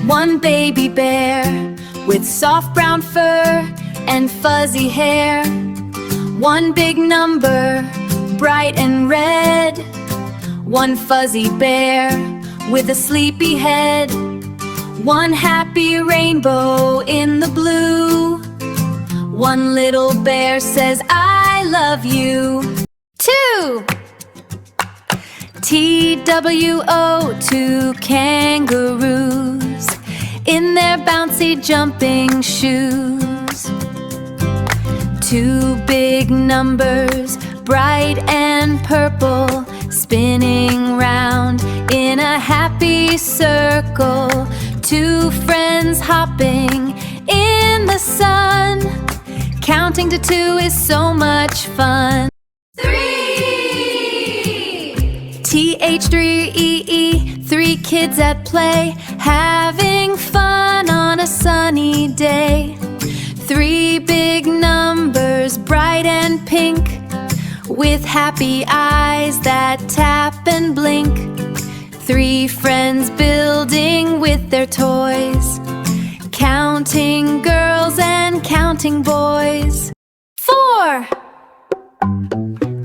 One baby bear with soft brown fur and fuzzy hair. One big number, bright and red. One fuzzy bear with a sleepy head. One happy rainbow in the blue. One little bear says, I love you. 2. T-W-O, 2 kangaroos in their bouncy jumping shoes. 2 big numbers, bright and purple, spinning round in a happy circle. 2 friends hopping in the sun. Counting to 2 is so much fun. 3. T-H-3-E-E, 3 kids at play, having fun on a sunny day. 3 big numbers, bright and pink, with happy eyes that tap and blink. 3 friends building with their toys, counting girls and counting boys. 4.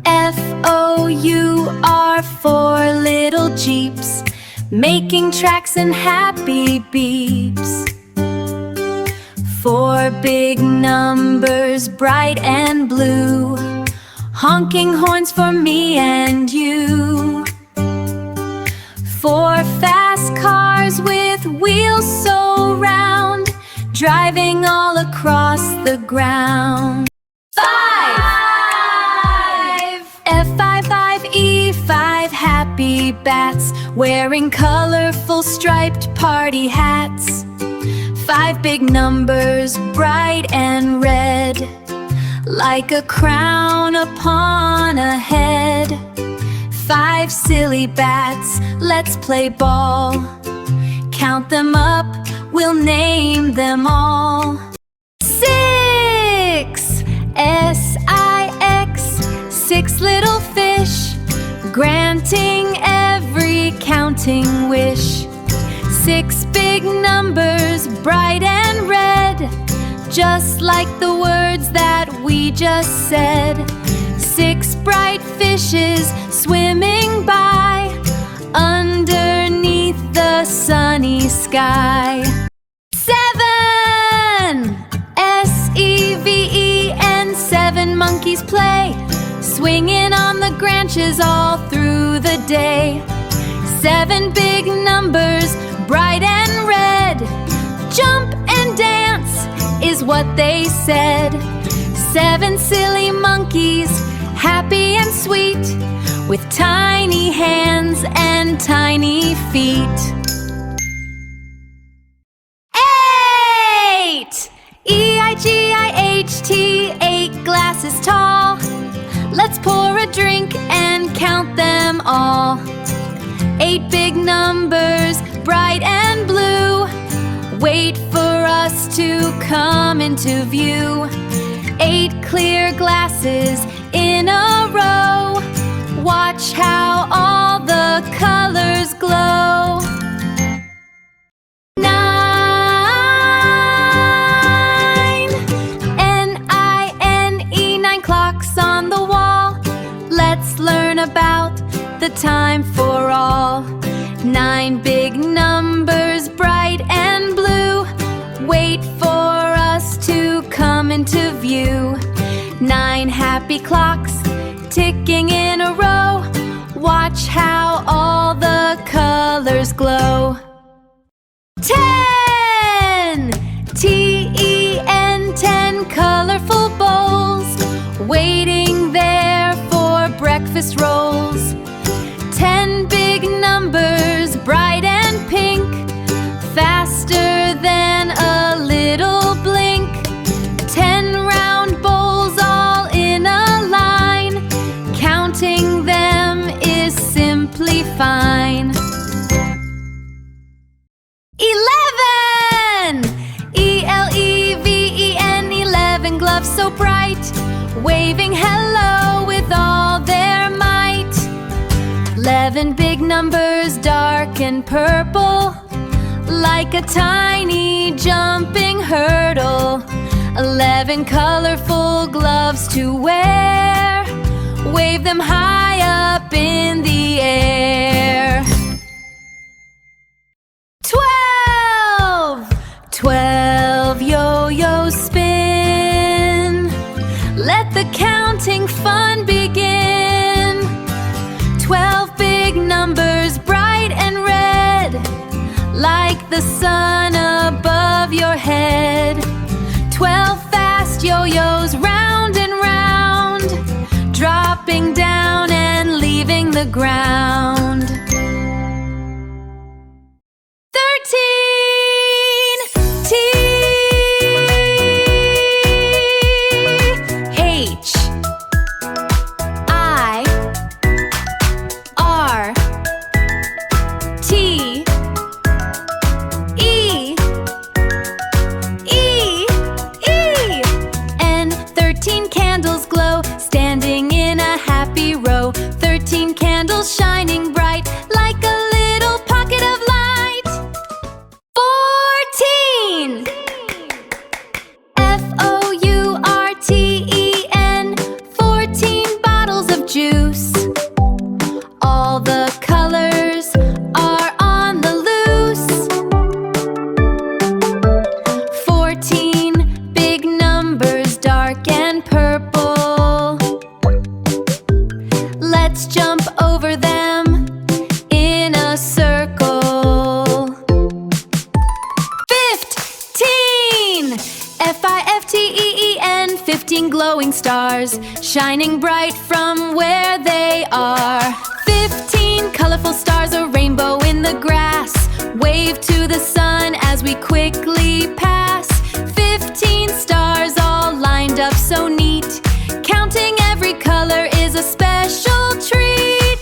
F-O-U-R, 4 little jeeps, making tracks and happy beeps. 4 big numbers, bright and blue, honking horns for me and you. 4 fast cars with wheels so round, driving all across the ground. 5. F-5-5-E-5, happy bats, wearing colorful striped party hats. 5 big numbers, bright and red, like a crown upon a head. 5 silly bats, let's play ball. Count them up, we'll name them all. 6. S-I-X, 6 little fish, granting every counting wish. 6 big numbers, bright and red, just like the words that we just said. 6 bright fishes swimming by, underneath the sunny sky. 7. S-E-V-E-N, 7 monkeys play, swinging on the branches all through the day. 7 big numbers, bright and red, jump and dance is what they said. 7 silly monkeys, happy and sweet, with tiny hands and tiny feet. 8. E-I-G-I-H-T, 8 glasses tall, let's pour a drink and count them all. 8 big numbers, bright and blue, wait for us to come into view. 8 clear glasses in a row, watch how all the colors glow. 9. N-I-N-E, 9 clocks on the wall, let's learn about the time for all. 9 big numbers, bright and blue, wait for us to come into view. 9 happy clocks ticking in a row, watch how all the colors glow. 10. T-E-N, 10 colorful bowls, waiting there for breakfast rolls. 10 big numbers, bright and pink, faster than a little blink. 10 round bowls all in a line, counting them is simply fine. 11. E-L-E-V-E-N, 11 gloves so bright, waving hello with all their might. 11 big numbers, dark and purple, like a tiny jumping hurdle. 11 colorful gloves to wear, wave them high up in the air. 12 yo-yos spin, let the counting fun begin. 12 big numbers, bright and red, like the sun above your head. 12 fast yo-yos, round and round, dropping down and leaving the ground. 13 T H I R T E E E N. 13 candles glow, standing in a happy row. 13 candles shining bright, like a little pocket of light. 14 FOURTEN. 14 bottles of juice. All the colors are on the loose. 14 big numbers, dark and purple. Let's jump over them in a circle. 15 FIFTEEN. 15 glowing stars, shining bright from where they are. 15 colorful stars, a rainbow in the grass. Wave to the sun as we quickly pass. 15 stars all lined up so neat. Counting every color is a special treat.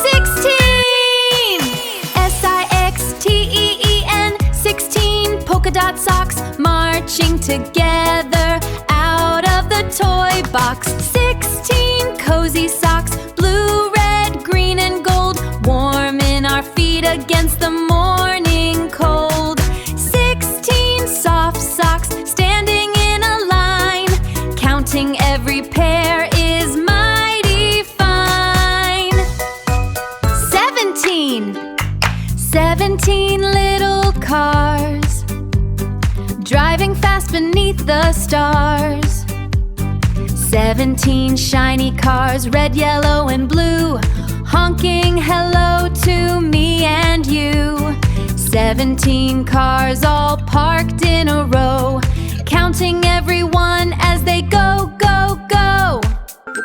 16 SIXTEEN. 16 polka dot socks, marching together out of the toy box. 16 cozy socks, blue, red, green, and gold, warming our feet against the morning cold. 16 soft socks, standing in a line. Counting every pair is mighty fine. 17 little cars, driving fast beneath the stars. 17 shiny cars, red, yellow, and blue, honking hello to me and you. 17 cars all parked in a row, counting everyone as they go, go, go.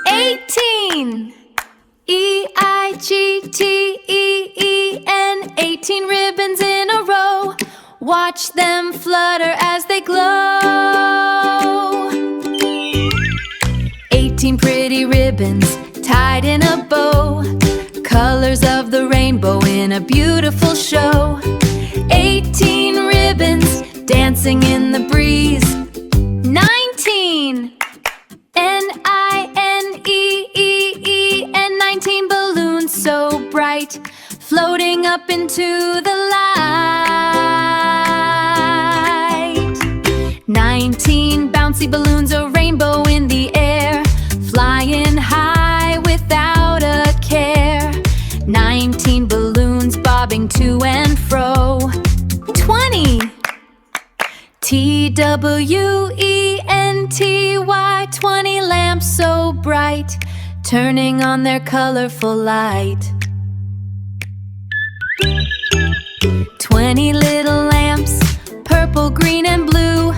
18 EIGTEEN. 18 ribbons in a row, watch them flutter as they glow. 18 pretty ribbons tied in a bow, colors of the rainbow in a beautiful show. 18 ribbons dancing in the breeze. 19 NINEEEN. 19 balloons so bright, floating up into the light. 19 bouncy balloons, a rainbow in the air, flying high without a care. 19 balloons bobbing to and fro. 20 TWENTY. 20 lamps so bright, turning on their colorful light. 20 little lamps, purple, green, and blue,